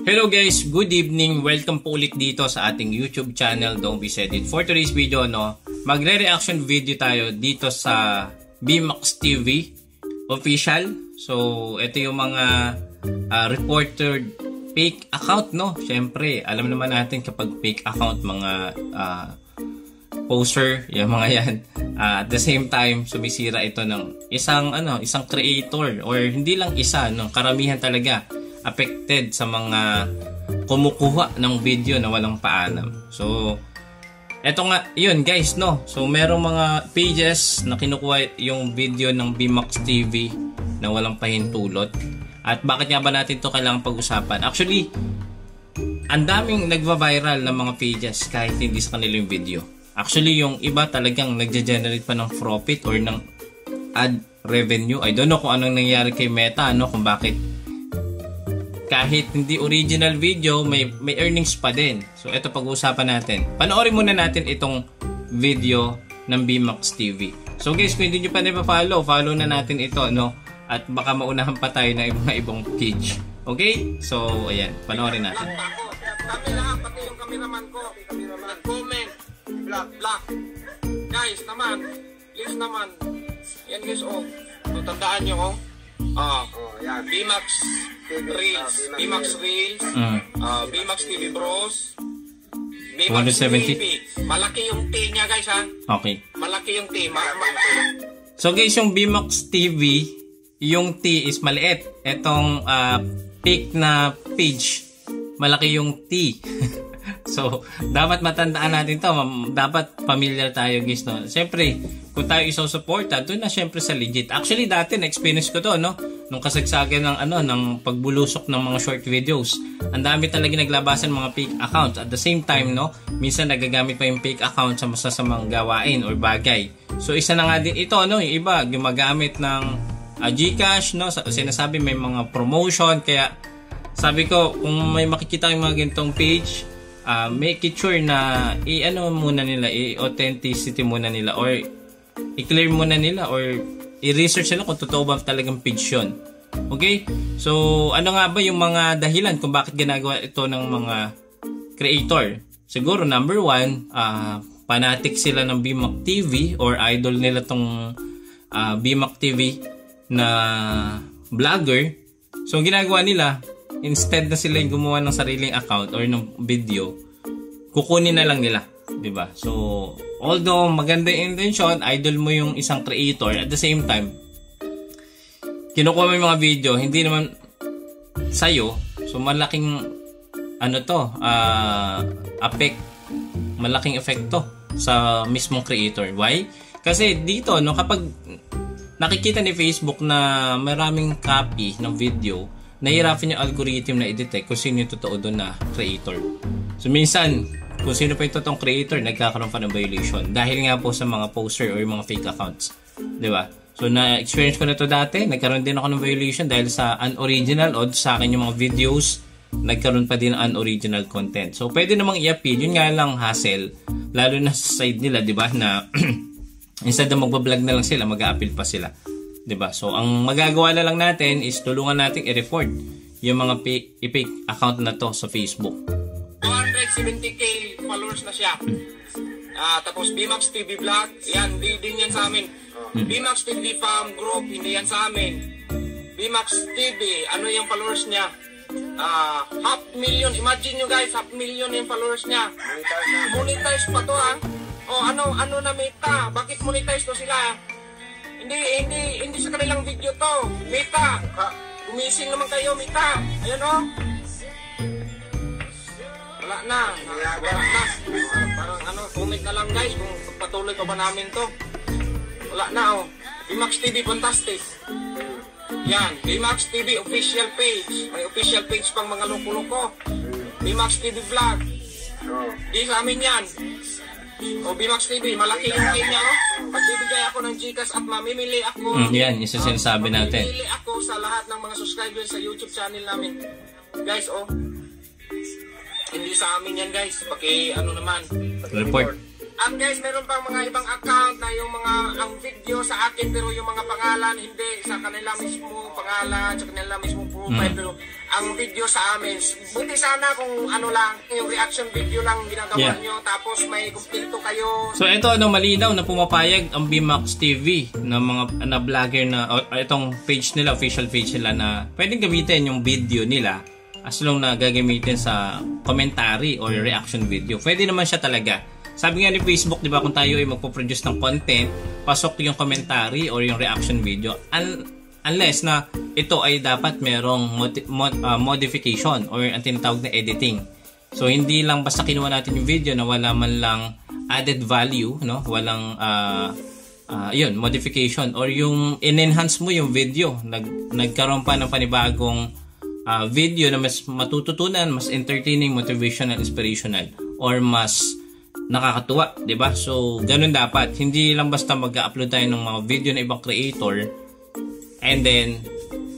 Hello guys, good evening. Welcome po ulit dito sa ating YouTube channel, Don't Be Said It. For today's video, magre-reaction video tayo dito sa BMAX TV official. So, ito yung mga reported fake account, Siyempre, alam naman natin kapag fake account, mga poster, yung mga yan. At the same time, sumisira ito ng isang creator, or hindi lang isa, karamihan talaga affected sa mga kumukuha ng video na walang paalam. So, eto nga, yun guys, So, merong mga pages na kinukuha yung video ng BMAX TV na walang pahintulot. At bakit nga ba natin to kailangan pag-usapan? Actually, ang daming nagva-viral ng mga pages kahit hindi sa kanila yung video. Actually, yung iba talagang nagge-generate pa ng profit or ng ad revenue. I don't know kung anong nangyari kay Meta, kung bakit kahit hindi original video, may earnings pa din. So, ito pag-uusapan natin. Panoorin muna natin itong video ng BMAX TV. So, guys, kung hindi nyo pa na-follow, follow na natin ito, At baka maunahan pa tayo ng mga ibang page. Okay? So, ayan. Panoorin natin. Kami lahat, pati yung cameraman ko. Nag-comment. Black. Guys, naman. Please naman. Yan guys, So, tandaan nyo, yan. BMAX Reels. BMAX Reels. BMAX TV Bros. BMAX TV. Malaki yung T niya, guys, ha? Okay. Malaki yung T. So, guys, yung BMAX TV, yung T is maliit. Etong fake na page, malaki yung T. So, dapat matandaan natin to. Dapat familiar tayo, guys, Siyempre, kung tayo isosuporta, doon na siyempre sa legit. Actually, dati, na-experience ko to, Nung kasagsagan ng pagbulusok ng mga short videos. Ang dami talaga naglabasan mga fake accounts. At the same time, minsan nagagamit pa yung fake account sa masasamang gawain or bagay. So, isa na nga din ito, Yung iba, gumagamit ng GCash, Sinasabi may mga promotion. Kaya, sabi ko, kung may makikita yung mga ganitong page, make it sure na muna nila, i-authenticity muna nila, or i-clear muna nila, or i-research nila kung totoo ba talagang page yun. Okay? So, ano nga ba yung mga dahilan kung bakit ginagawa ito ng mga creator? Siguro, number one, fanatic sila ng BMAX TV, or idol nila tong BMAX TV na vlogger. So, ang ginagawa nila, instead na sila yung gumawa ng sariling account or ng video, kukunin na lang nila, 'di ba? So, although maganda yung intention, idol mo yung isang creator, at the same time, kinukuha mo yung mga video, hindi naman sa'yo. So, malaking malaking epekto sa mismong creator. Why? Kasi dito, kapag nakikita ni Facebook na maraming copy ng video, nahihirapan yung algorithm na i-detect kung sino yung totoo doon na creator. So, minsan, kung sino pa yung totoong creator, nagkakaroon pa ng violation. Dahil nga po sa mga poster or mga fake accounts. Diba? So, na-experience ko na to dati. Nagkaroon din ako ng violation dahil sa unoriginal, o sa akin yung mga videos, nagkaroon pa din ng unoriginal content. So, pwede namang i-appeal. Yun nga lang hassle. Lalo na sa side nila, diba? Na instead na magbablog na lang sila, mag-a-appeal pa sila. Diba? So, ang magagawa na lang natin is tulungan natin i-report yung mga fake account na to sa Facebook. 270k followers na siya. Tapos BMAX TV Vlog, yan, din yan sa amin. BMAX TV Farm Group, hindi yan sa amin. BMAX TV, ano yung followers niya? 500,000, imagine nyo guys, 500,000 yung followers niya. Monetize pa to, ha? Ano na Meta? Bakit monetize to sila? Hindi sa kanilang video to. Meta, gumising naman kayo, Meta. Ayan, Wala na. Parang comment na lang guys kung patuloy pa ba namin to. Wala na, BMAX TV, fantastic. Yan, BMAX TV official page. May official page pang mga loko-loko. BMAX TV Vlog. Di sa amin yan. BMAX TV, malaki yung game niya, Pagbibigay ako ng GCash at mamimili ako. Yan, isa sinasabi natin. Mamimili ako sa lahat ng mga subscribers sa YouTube channel namin. Guys, Hindi sa amin yan guys. Naman. Report. At guys, meron pang mga ibang account na yung mga ang video sa akin pero yung mga pangalan hindi sa kanila mismo pangalan, sa kanila mismo profile pero ang video sa amin. Buti sana kung ano lang, yung reaction video lang ginagawa nyo tapos may kumpleto kayo. So ito malinaw na pumapayag ang BMAX TV na mga vlogger na itong page nila, official page nila na pwedeng gamitin yung video nila as long na gagamitin sa commentary or reaction video. Pwede naman siya talaga. Sabi nga ni Facebook, di ba, kung tayo ay magpo-produce ng content, pasok yung commentary or yung reaction video. Unless na ito ay dapat merong modification or ang tinatawag na editing. So, hindi lang basta kinuha natin yung video na wala man lang added value, no? Walang yun, modification or yung in-enhance mo yung video. Nagkaroon pa ng panibagong video na mas matututunan, mas entertaining, motivational, inspirational, or mas nakakatuwa, 'di ba? So, ganun dapat. Hindi lang basta mag-upload tayo ng mga video ng ibang creator and then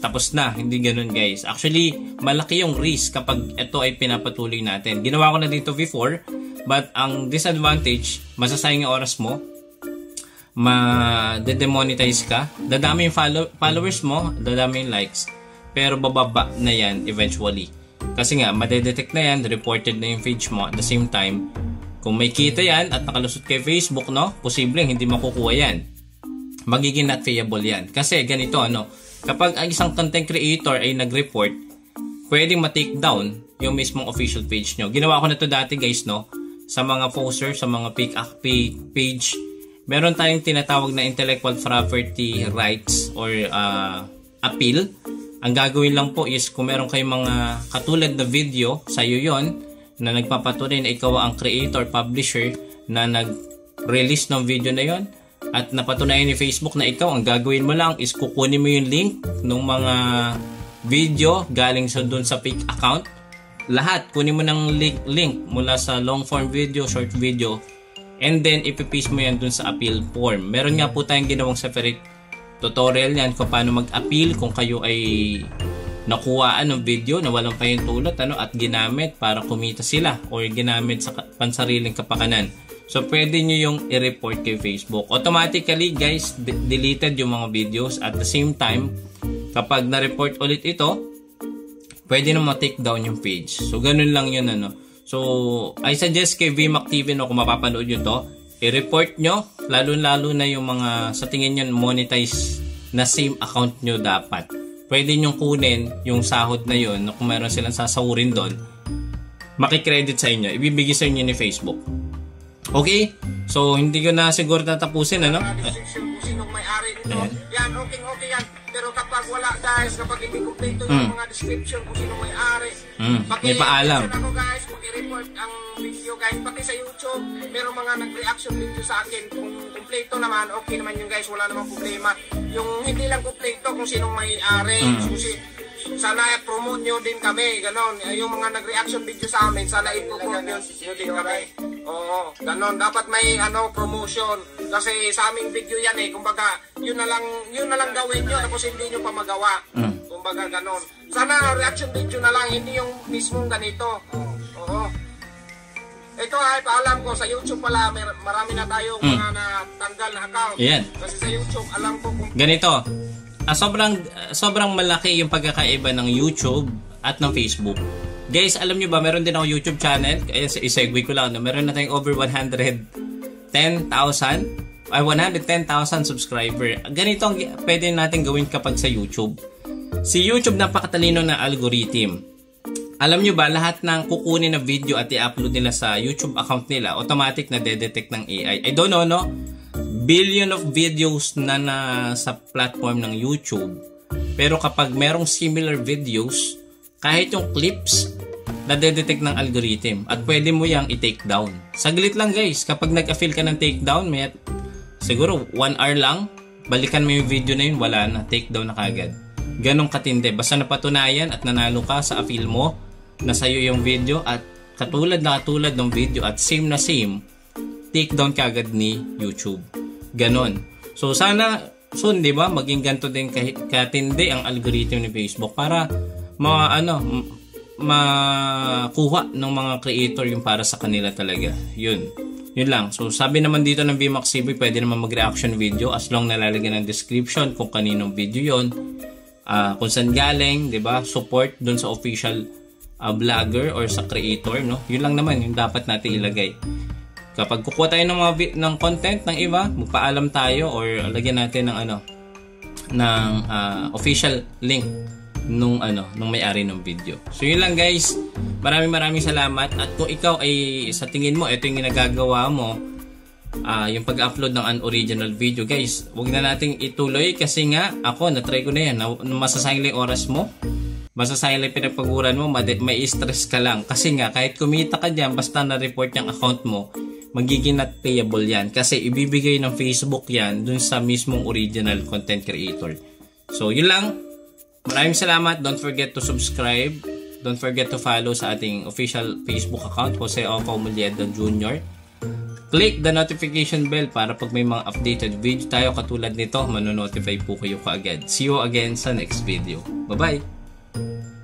tapos na. Hindi ganun, guys. Actually, malaki yung risk kapag ito ay pinapatuloy natin. Ginawa ko na dito before, but ang disadvantage, masasayang yung oras mo, ma-demonetize ka, dadami yung followers mo, dadami yung likes, pero bababa na yan eventually. Kasi nga, madedetect na yan, reported na yung page mo. At the same time, kung may kita yan at nakalusot kay Facebook, no, posibleng hindi makukuha yan. Magiging not payable yan. Kasi ganito, kapag ang isang content creator ay nag-report, pwedeng ma-take down yung mismong official page nyo. Ginawa ko na to dati, guys, no, sa mga poster, sa mga page, meron tayong tinatawag na intellectual property rights or appeal. Ang gagawin lang po is kung meron kayong mga katulad na video, sa'yo yon na nagpapatunay na ikaw ang creator, publisher na nag-release ng video na yon at napatunayan ni Facebook na ikaw, ang gagawin mo lang is kukunin mo yung link ng mga video galing sa dun sa fake account. Lahat, kunin mo ng link mula sa long form video, short video, and then ipipaste mo yan dun sa appeal form. Meron nga po tayong ginawang separate tutorial yan kung paano mag-appeal kung kayo ay nakuhaan ng video na walang pahintulot at ginamit para kumita sila or ginamit sa pansariling kapakanan. So, pwede nyo yung i-report kay Facebook. Automatically, guys, deleted yung mga videos. At the same time, kapag na-report ulit ito, pwede na ma-take down yung page. So, ganun lang yun, So, I suggest kay VMAX TV, kung mapapanood nyo to, i-report nyo, lalo-lalo na yung mga sa tingin nyo monetize na same account nyo dapat. Pwede nyo kunin yung sahod na yun, kung meron silang sasahurin doon, makikredit sa inyo, ibibigay sa inyo ni Facebook. Okay? So, hindi ko na siguro tatapusin, Sinong may-ari nito. Yan, okay yan. Pero kapag wala, guys, kapag hindi kompleto yung mga description kung sinong may-ari, may paalam. Ako, guys, mag-report ang video, guys, pati sa YouTube, meron mga nag-reaction video sa akin. Kung kompleto naman, okay naman yung guys, wala namang problema. Yung hindi lang kompleto kung sinong may-ari, sana i-promote nyo din kami, ganon. Yung mga nag-reaction video sa amin, sana i-promote nyo din kami. Oo, ganon. Dapat may promotion. Kasi sa aming video yan kumbaga, yun na lang gawin nyo, tapos hindi nyo pa magawa. Kumbaga ganon. Sana reaction video na lang, hindi yung mismong ganito. Oo. Ito ay paalam ko, sa YouTube pala, marami na tayong mga natanggal na account. Yan. Kasi sa YouTube, alam ko kung... Ganito. Sobrang malaki yung pagkakaiba ng YouTube at ng Facebook. Guys, alam nyo ba, meron din ako YouTube channel. Kaya i-segue ko lang. Meron na tayong over 110,000 subscriber. Ganito ang pwede natin gawin kapag sa YouTube. Si YouTube napakatalino na algorithm. Alam nyo ba, lahat ng kukunin na video at i-upload nila sa YouTube account nila, automatic na de-detect ng AI. I don't know, billion of videos na sa platform ng YouTube. Pero kapag merong similar videos, kahit yung clips, nade-detect ng algorithm at pwede mo yang i-take down. Saglit lang, guys. Kapag nag-a-feel ka ng take down, siguro 1 hour lang, balikan mo yung video na yun, wala na, take down na kagad. Ganong katindi. Basta napatunayan at nanalo ka sa a-feel mo na sa'yo yung video at katulad ng video at same na same, take down kagad ni YouTube. Ganon. So sana soon, di ba, maging ganito din katindi ang algorithm ni Facebook para makuha ng mga creator yung para sa kanila talaga. Yun. Yun lang. So sabi naman dito ng VMAX TV, pwede naman mag-reaction video as long nalalagyan ng description kung kaninong video yon, kung saan galing, 'di ba? Support dun sa official vlogger or sa creator, no? Yun lang naman yung dapat natin ilagay. Kapag kukuha tayo ng content ng iba, magpaalam tayo or lagyan natin ng official link nung may-ari ng video. So yun lang guys. Maraming salamat. At kung ikaw ay sa tingin mo ito yung ginagagawa mo, yung pag-upload ng unoriginal video, guys, wag na nating ituloy kasi nga ako na-try ko na yan. Masasayang lang oras mo. Masasayang lang pinagpaguran mo, may stress ka lang. Kasi nga kahit kumita ka diyan basta na-report yung account mo, magiging not payable yan kasi ibibigay ng Facebook yan dun sa mismong original content creator. So yun lang. Maraming salamat. Don't forget to subscribe. Don't forget to follow sa ating official Facebook account, Jose Onfo Mullieda Jr. Click the notification bell para pag may mga updated video tayo katulad nito, manonotify po kayo kaagad. See you again sa next video. Bye-bye!